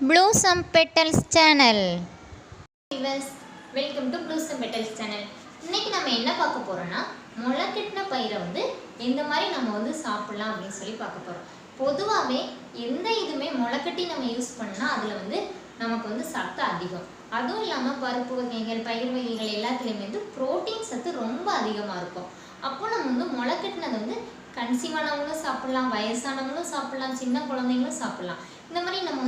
Blossom Petals channel. Viewers, welcome to Blossom Petals channel. இன்னைக்கு நம்ம என்ன பார்க்க போறோம்னா முளைக்கட்டின பயிரை எந்த மாதிரி நம்ம சாப்பிடலாம் அப்படினு சொல்லி பார்க்க போறோம். பொதுவாவே எந்த இதுமே முளைக்கட்டி நம்ம யூஸ் பண்ணா அதுல நமக்கு சத்து அதிகம். அதுவும் இல்லாம பருப்பு வகைகள், பயிர் வகைகள் எல்லாத்துலயுமே புரோட்டீன் சத்து ரொம்ப அதிகமா இருக்கும். அப்போ நம்ம முளைக்கட்டினது கன்சீவ் ஆனவங்களும் சாப்பிடலாம், வயசானவங்களும் சாப்பிடலாம், சின்ன குழந்தைங்களும் சாப்பிடலாம். இந்த மாதிரி நம்ம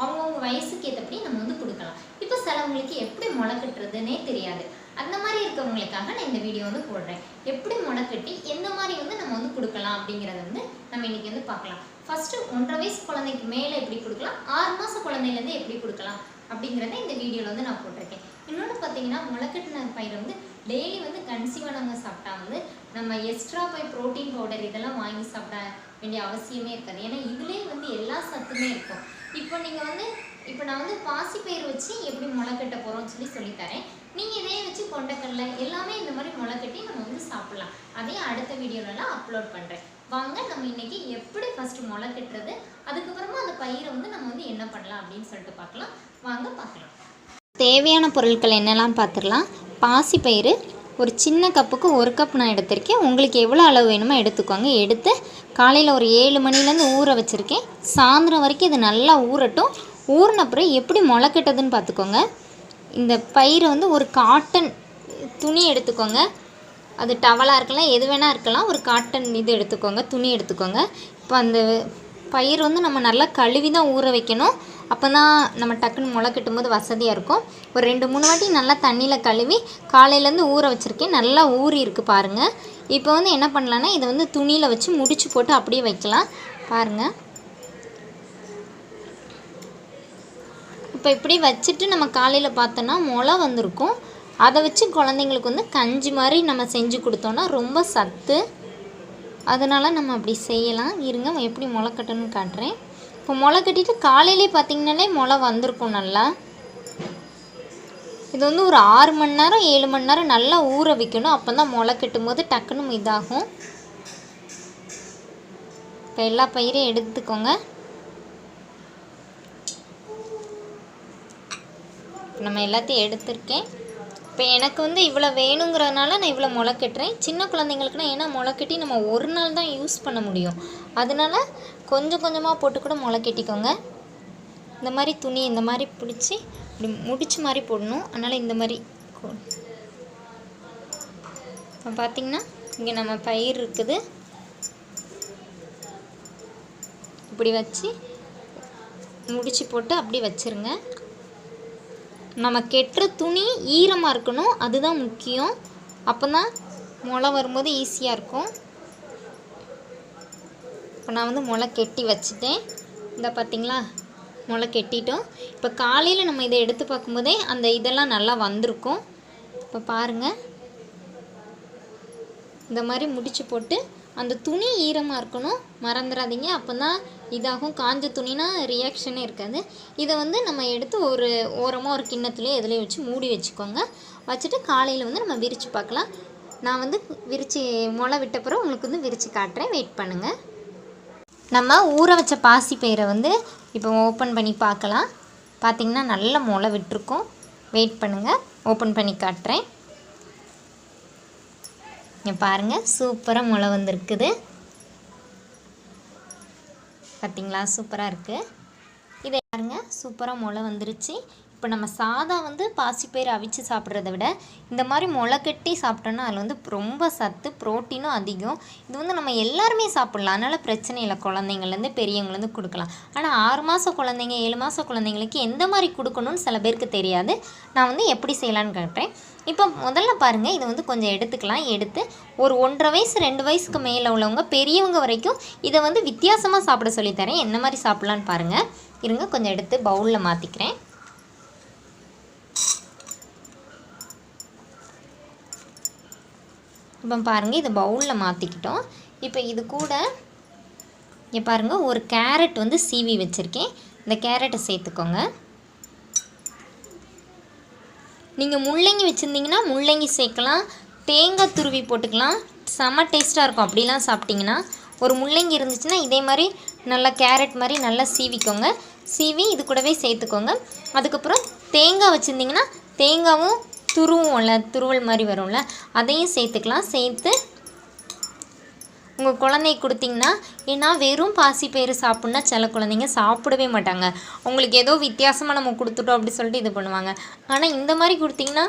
அவங்கவுங்க வயசுக்கு ஏற்றபடி நம்ம கொடுக்கலாம். இப்போ சிலவங்களுக்கு எப்படி முளைக்கட்டுறதுன்னே தெரியாது. அந்த மாதிரி இருக்கவங்களுக்காக நான் இந்த வீடியோ போடுறேன். எப்படி முளைக்கட்டி எந்த மாதிரி நம்ம கொடுக்கலாம் அப்படிங்கிறத நம்ம இன்னைக்கு பார்க்கலாம். ஃபர்ஸ்ட் 1.5 வயசு குழந்தைக்கு மேலே எப்படி கொடுக்கலாம், 6 மாத குழந்தையிலேருந்து எப்படி கொடுக்கலாம் அப்படிங்கிறத இந்த வீடியோவில் நான் போட்டிருக்கேன். இன்னொன்று பார்த்தீங்கன்னா முளைக்கட்டின பயிரை டெய்லி கன்சீவ் ஆனவங்க சாப்பிட்டா நம்ம எக்ஸ்ட்ரா போய் ப்ரோட்டீன் பவுடர் இதெல்லாம் வாங்கி சாப்பிட வேண்டிய அவசியமே இருக்காது. ஏன்னா இதுலேயே எல்லா சத்துமே இருக்கும். இப்போ நீங்கள் இப்போ நான் பாசிப்பயிர் வச்சு எப்படி முளைக்கட்ட போகிறோம்னு சொல்லித்தரேன். நீங்கள் இதையே வச்சு கொண்டக்கடலை எல்லாமே இந்த மாதிரி முளைக்கட்டி நம்ம சாப்பிட்லாம். அதையும் அடுத்த வீடியோலலாம் அப்லோட் பண்ணுறேன். வாங்க நம்ம இன்னைக்கு எப்படி ஃபஸ்ட்டு முளைக்கட்டுறது, அதுக்கப்புறமா அந்த பயிரை நம்ம என்ன பண்ணலாம் அப்படின்னு சொல்லிட்டு பார்க்கலாம். வாங்க பார்க்கலாம். தேவையான பொருட்கள் என்னெல்லாம் பார்த்துடலாம். பாசிப்பயிறு ஒரு சின்ன கப்புக்கு 1 கப் நான் எடுத்திருக்கேன். உங்களுக்கு எவ்வளோ அளவு வேணுமோ எடுத்துக்கோங்க. எடுத்து காலையில் ஒரு 7 மணிலேருந்து ஊற வச்சுருக்கேன். சாயந்தரம் வரைக்கும் இது நல்லா ஊறட்டும். ஊறின அப்புறம் எப்படி முளைக்கட்டுதுன்னு பார்த்துக்கோங்க. இந்த பயிரை ஒரு காட்டன் துணி எடுத்துக்கோங்க. அது டவலாக இருக்கலாம், எது வேணால் இருக்கலாம். ஒரு காட்டன் இது எடுத்துக்கோங்க, துணி எடுத்துக்கோங்க. இப்போ அந்த பயிர் நம்ம நல்லா கழுவி தான் ஊற வைக்கணும். அப்போ தான் நம்ம டக்குன்னு முளைக்கட்டும் போது வசதியாக இருக்கும். ஒரு 2-3 வாட்டி நல்லா தண்ணியில் கழுவி காலையிலேருந்து ஊற வச்சுருக்கேன். நல்லா ஊறி இருக்குது பாருங்கள். இப்போ என்ன பண்ணலான்னா இதை துணியில் வச்சு முடிச்சு போட்டு அப்படியே வைக்கலாம். பாருங்கள், இப்போ இப்படி வச்சுட்டு நம்ம காலையில் பார்த்தோன்னா முளை வந்திருக்கும். அதை வச்சு குழந்தைங்களுக்கு கஞ்சி மாதிரி நம்ம செஞ்சு கொடுத்தோன்னா ரொம்ப சத்து. அதனால் நம்ம அப்படி செய்யலாம். இருங்க எப்படி முளைக்கட்டணும்னு காட்டுறேன். இப்போ முளை கட்டிட்டு காலையிலே பார்த்திங்கனாலே முளை வந்திருக்கும் நல்லா. இது ஒரு 6 மணி நேரம் 7 மணி நேரம் நல்லா ஊற வைக்கணும். அப்போ தான் முளை கட்டும் போது டக்குன்னு இதாகும். இப்போ எல்லா பயிரையும் எடுத்துக்கோங்க. நம்ம எல்லாத்தையும் எடுத்திருக்கேன். இப்போ எனக்கு இவ்வளோ வேணுங்கிறதுனால நான் இவ்வளோ முளை கட்டுறேன். சின்ன குழந்தைங்களுக்குனா ஏன்னா முளை கட்டி நம்ம ஒரு நாள் தான் யூஸ் பண்ண முடியும். அதனால் கொஞ்சம் கொஞ்சமாக போட்டு கூட முளை கட்டிக்கோங்க. இந்த மாதிரி துணி இந்த மாதிரி பிடிச்சி இப்படி முடிச்சு மாதிரி போடணும். அதனால் இந்த மாதிரி இப்போ பார்த்திங்கன்னா இங்கே நம்ம பயிர் இருக்குது. இப்படி வச்சு முடிச்சு போட்டு அப்படி வச்சுருங்க. நம்ம கெட்டுற துணி ஈரமாக இருக்கணும், அதுதான் முக்கியம். அப்போ தான் முளை வரும்போது ஈஸியாக இருக்கும். இப்போ நான் முளை கெட்டி வச்சுட்டேன். இந்த பார்த்திங்களா, முளை கெட்டிட்டோம். இப்போ காலையில் நம்ம இதை எடுத்து பார்க்கும்போதே அந்த இதெல்லாம் நல்லா வந்திருக்கும். இப்போ பாருங்கள், இந்த மாதிரி முடிச்சு போட்டு அந்த துணி ஈரமாக இருக்கணும், மறந்துடாதீங்க. அப்போ தான் இதாகும். காஞ்ச துணினா ரியாக்ஷனே இருக்காது. இதை நம்ம எடுத்து ஒரு ஓரமாக ஒரு கிண்ணத்துலேயே எதுலேயும் வச்சு மூடி வச்சுக்கோங்க. வச்சுட்டு காலையில் நம்ம விரித்து பார்க்கலாம். நான் விரித்து முளை விட்ட பிறகு உங்களுக்கு விரித்து காட்டுறேன். வெயிட் பண்ணுங்கள். நம்ம ஊற வச்ச பாசி பயிரை இப்போ ஓப்பன் பண்ணி பார்க்கலாம். பார்த்திங்கன்னா நல்ல முளை விட்டுருக்கோம். வெயிட் பண்ணுங்கள், ஓப்பன் பண்ணி காட்டுறேன். இங்கே பாருங்கள், சூப்பராக முளை வந்திருக்குது. பார்த்திங்களா, சூப்பராக இருக்குது. இதை பாருங்கள், சூப்பராக முளை வந்துருச்சு. இப்போ நம்ம சாதா பாசிப்பயிறு அவிச்சு சாப்பிட்றத விட இந்த மாதிரி முளை கட்டி சாப்பிட்டோன்னா அதில் ரொம்ப சத்து, ப்ரோட்டீனும் அதிகம். இது நம்ம எல்லாருமே சாப்பிட்லாம், அதனால் பிரச்சனை இல்லை. குழந்தைங்கள்லேருந்து பெரியவங்கலேருந்து கொடுக்கலாம். ஆனால் 6 மாத குழந்தைங்க 7 மாத குழந்தைங்களுக்கு எந்த மாதிரி கொடுக்கணும்னு சில பேருக்கு தெரியாது. நான் எப்படி செய்யலான்னு காட்டுறேன். இப்போ முதல்ல பாருங்கள், இதை கொஞ்சம் எடுத்துக்கலாம். எடுத்து ஒரு 1.5 வயசு 2 வயசுக்கு மேலே உள்ளவங்க பெரியவங்க வரைக்கும் இதை வித்தியாசமாக சாப்பிட சொல்லித்தரேன். என்ன மாதிரி சாப்பிட்லான்னு பாருங்கள். இருங்க, கொஞ்சம் எடுத்து பவுலில் மாற்றிக்கிறேன். இப்போ பாருங்கள், இதை பவுலில் மாற்றிக்கிட்டோம். இப்போ இது கூட இங்கே பாருங்கள், ஒரு கேரட் சீவி வச்சுருக்கேன். இந்த கேரட்டை சேர்த்துக்கோங்க. நீங்கள் முள்ளங்கி வச்சுருந்தீங்கன்னா முள்ளங்கி சேர்க்கலாம், தேங்காய் துருவி போட்டுக்கலாம். செம்ம டேஸ்ட்டாக இருக்கும். அப்படிலாம் சாப்பிட்டிங்கன்னா ஒரு முள்ளங்கி இருந்துச்சுன்னா இதே மாதிரி நல்லா கேரட் மாதிரி நல்லா சீவிக்கோங்க. சீவி இது கூடவே சேர்த்துக்கோங்க. அதுக்கப்புறம் தேங்காய் வச்சுருந்திங்கன்னா தேங்காவும் துருவும்ல, துருவல் மாதிரி வரும்ல, அதையும் சேர்த்துக்கலாம். சேர்த்து உங்கள் குழந்தைக்கு கொடுத்திங்கன்னா, ஏன்னா வெறும் பாசிப்பயிறு சாப்பிட்னா சில குழந்தைங்க சாப்பிடவே மாட்டாங்க. உங்களுக்கு ஏதோ வித்தியாசமாக நம்ம கொடுத்துட்டோம் அப்படி சொல்லிட்டு இது பண்ணுவாங்க. ஆனால் இந்த மாதிரி கொடுத்திங்கன்னா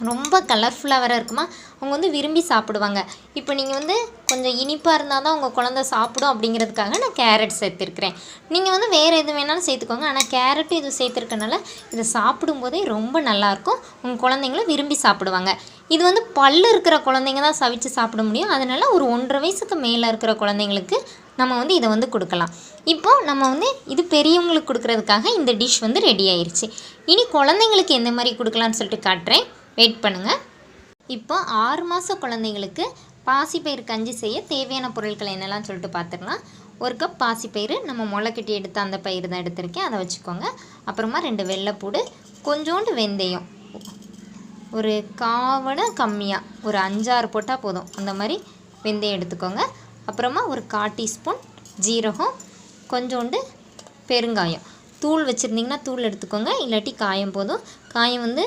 ரொம்ப கலர்ஃபுல்லாக வேறு இருக்குமா, அவங்க வந்து விரும்பி சாப்பிடுவாங்க. இப்போ நீங்கள் வந்து கொஞ்சம் இனிப்பாக இருந்தால் தான் உங்கள் குழந்தை சாப்பிடும் அப்படிங்கிறதுக்காக நான் கேரட் சேர்த்துருக்குறேன். நீங்கள் வந்து வேறு எது வேணாலும் சேர்த்துக்கோங்க. ஆனால் கேரட்டும் இது சேர்த்துருக்கனால இதை சாப்பிடும்போதே ரொம்ப நல்லாயிருக்கும். உங்கள் குழந்தைங்களும் விரும்பி சாப்பிடுவாங்க. இது வந்து பல்லு இருக்கிற குழந்தைங்க தான் சவிச்சு சாப்பிட முடியும். அதனால் ஒரு 1.5 வயசுக்கு மேலே இருக்கிற குழந்தைங்களுக்கு நம்ம வந்து இதை வந்து கொடுக்கலாம். இப்போது நம்ம வந்து இது பெரியவங்களுக்கு கொடுக்குறதுக்காக இந்த டிஷ் வந்து ரெடி ஆயிடுச்சு. இனி குழந்தைங்களுக்கு எந்த மாதிரி கொடுக்கலான்னு சொல்லிட்டு காட்டுறேன், வெயிட் பண்ணுங்கள். இப்போ 6 மாத குழந்தைங்களுக்கு பாசிப்பயிறு கஞ்சி செய்ய தேவையான பொருட்கள் என்னெல்லாம் சொல்லிட்டு பார்த்துக்கலாம். 1 கப் பாசிப்பயிறு, நம்ம முளைக்கட்டி எடுத்த அந்த பயிறு தான் எடுத்திருக்கேன், அதை வச்சுக்கோங்க. அப்புறமா 2 வெள்ளைப்பூடு, கொஞ்சோண்டு வெந்தயம், ஒரு காவட கம்மியாக ஒரு 5-6 போட்டால் போதும், அந்த மாதிரி வெந்தயம் எடுத்துக்கோங்க. அப்புறமா ஒரு 1/4 டீஸ்பூன் ஜீரகம், கொஞ்சோண்டு பெருங்காயம். தூள் வச்சுருந்திங்கன்னா தூள் எடுத்துக்கோங்க, இல்லாட்டி காயம் போதும். காயம் வந்து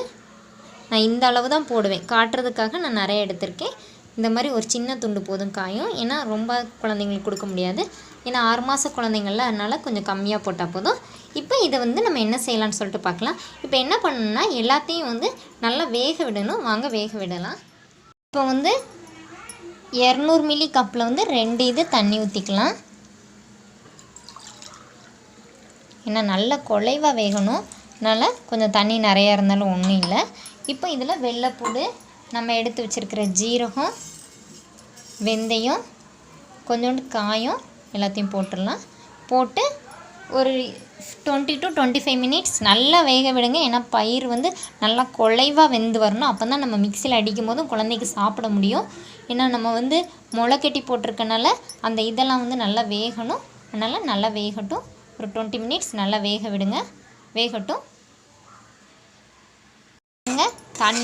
நான் இந்த அளவு தான் போடுவேன், காட்டுறதுக்காக நான் நிறைய எடுத்திருக்கேன். இந்த மாதிரி ஒரு சின்ன துண்டு போதும் காயம், ஏன்னா ரொம்ப குழந்தைங்களுக்கு கொடுக்க முடியாது. ஏன்னா 6 மாத குழந்தைங்கள, அதனால் கொஞ்சம் கம்மியாக போட்டால் போதும். இப்போ இதை வந்து நம்ம என்ன செய்யலான்னு சொல்லிட்டு பார்க்கலாம். இப்போ என்ன பண்ணணும்னா எல்லாத்தையும் வந்து நல்லா வேக விடணும். வாங்க வேக விடலாம். இப்போ வந்து 200 மில்லி கப்பில் வந்து 2 இது தண்ணி ஊற்றிக்கலாம். ஏன்னா நல்லா குழைவாக வேகணும், அதனால் கொஞ்சம் தண்ணி நிறையா இருந்தாலும் ஒன்றும் இல்லை. இப்போ இதில் வெள்ளைப்பூடு, நம்ம எடுத்து வச்சுருக்கிற ஜீரகம், வெந்தயம், கொஞ்சோண்டு காயம் எல்லாத்தையும் போட்டுடலாம். போட்டு ஒரு 20 to 25 மினிட்ஸ் நல்லா வேக விடுங்க. ஏன்னா பயிர் வந்து நல்லா குழைவாக வெந்து வரணும். அப்போ தான் நம்ம மிக்சியில் அடிக்கும் போதும் குழந்தைக்கு சாப்பிட முடியும். ஏன்னா நம்ம வந்து முளைக்கட்டி போட்டிருக்கனால அந்த இதெல்லாம் வந்து நல்லா வேகணும். அதனால் நல்லா வேகட்டும். ஒரு 20 மினிட்ஸ் நல்லா வேக விடுங்க, வேகட்டும்.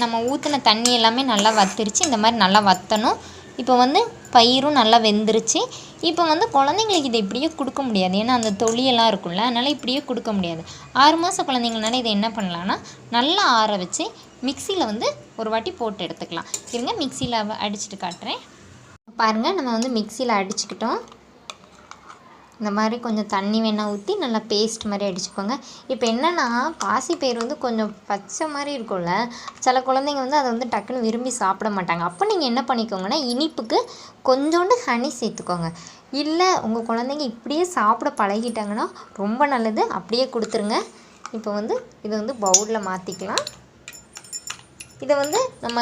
நம்ம ஊற்றின தண்ணி எல்லாமே நல்லா வத்திருச்சு. இந்த மாதிரி நல்லா வற்றணும். இப்போ வந்து பயிரும் நல்லா வெந்துருச்சு. இப்போ வந்து குழந்தைங்களுக்கு இதை இப்படியே கொடுக்க முடியாது, ஏன்னா அந்த தொலியெல்லாம் இருக்கும்ல, அதனால் இப்படியே கொடுக்க முடியாது. 6 மாத குழந்தைங்கனால இதை என்ன பண்ணலான்னா நல்லா ஆற வச்சு மிக்சியில் வந்து ஒரு வாட்டி போட்டு எடுத்துக்கலாம். இருங்க மிக்சியில் அடிச்சுட்டு காட்டுறேன். பாருங்கள், நம்ம வந்து மிக்சியில் அடிச்சுக்கிட்டோம். இந்த மாதிரி கொஞ்சம் தண்ணி வேணால் ஊற்றி நல்லா பேஸ்ட் மாதிரி அடிச்சுக்கோங்க. இப்போ என்னென்னா பாசிப்பயிறு வந்து கொஞ்சம் பச்சை மாதிரி இருக்கும்ல, சில குழந்தைங்க வந்து அதை வந்து டக்குன்னு விரும்பி சாப்பிட மாட்டாங்க. அப்போ நீங்கள் என்ன பண்ணிக்கோங்கன்னா இனிப்புக்கு கொஞ்சோண்டு ஹனி சேர்த்துக்கோங்க. இல்லை உங்கள் குழந்தைங்க இப்படியே சாப்பிட பழகிட்டாங்கன்னா ரொம்ப நல்லது, அப்படியே கொடுத்துருங்க. இப்போ வந்து இதை வந்து பவுலில் மாற்றிக்கலாம். இதை வந்து நம்ம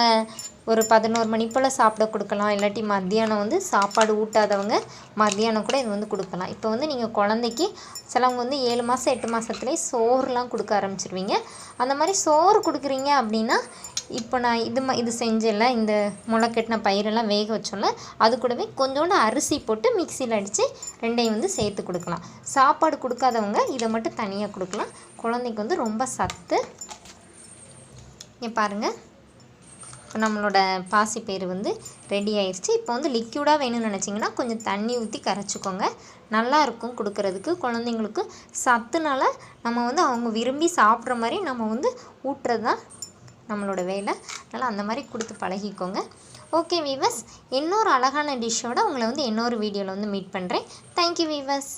ஒரு 11 மணி போல் சாப்பிட கொடுக்கலாம். இல்லாட்டி மத்தியானம் வந்து சாப்பாடு ஊட்டாதவங்க மத்தியானம் கூட இது வந்து கொடுக்கலாம். இப்போ வந்து நீங்கள் குழந்தைக்கு சிலவங்க வந்து 7 மாதம் 8 மாதத்துலேயே சோறுலாம் கொடுக்க ஆரம்பிச்சிருவீங்க. அந்த மாதிரி சோறு கொடுக்குறீங்க அப்படின்னா இப்போ நான் இது செஞ்சல, இந்த முளைக்கட்டின பயிரெல்லாம் வேக வச்சோம்ல, அது கூடவே கொஞ்சோண்டு அரிசி போட்டு மிக்சியில் அடித்து 2ஐயும் வந்து சேர்த்து கொடுக்கலாம். சாப்பாடு கொடுக்காதவங்க இதை மட்டும் தனியாக கொடுக்கலாம். குழந்தைக்கு வந்து ரொம்ப சத்து. இங்கே பாருங்கள், இப்போ நம்மளோட பாசிப்பயிறு வந்து ரெடி ஆயிடுச்சு. இப்போ வந்து லிக்யூடாக வேணும்னு நினச்சிங்கன்னா கொஞ்சம் தண்ணி ஊற்றி கரைச்சிக்கோங்க. நல்லாயிருக்கும் கொடுக்கறதுக்கு. குழந்தைங்களுக்கு சத்துனால நம்ம வந்து அவங்க விரும்பி சாப்பிட்ற மாதிரி நம்ம வந்து ஊட்டுறது தான் நம்மளோட வேலை. அதனால் அந்த மாதிரி கொடுத்து பழகிக்கோங்க. ஓகே வீவர்ஸ், இன்னொரு அழகான டிஷ்ஷோட உங்களை வந்து இன்னொரு வீடியோவில் வந்து மீட் பண்ணுறேன். Thank you viewers.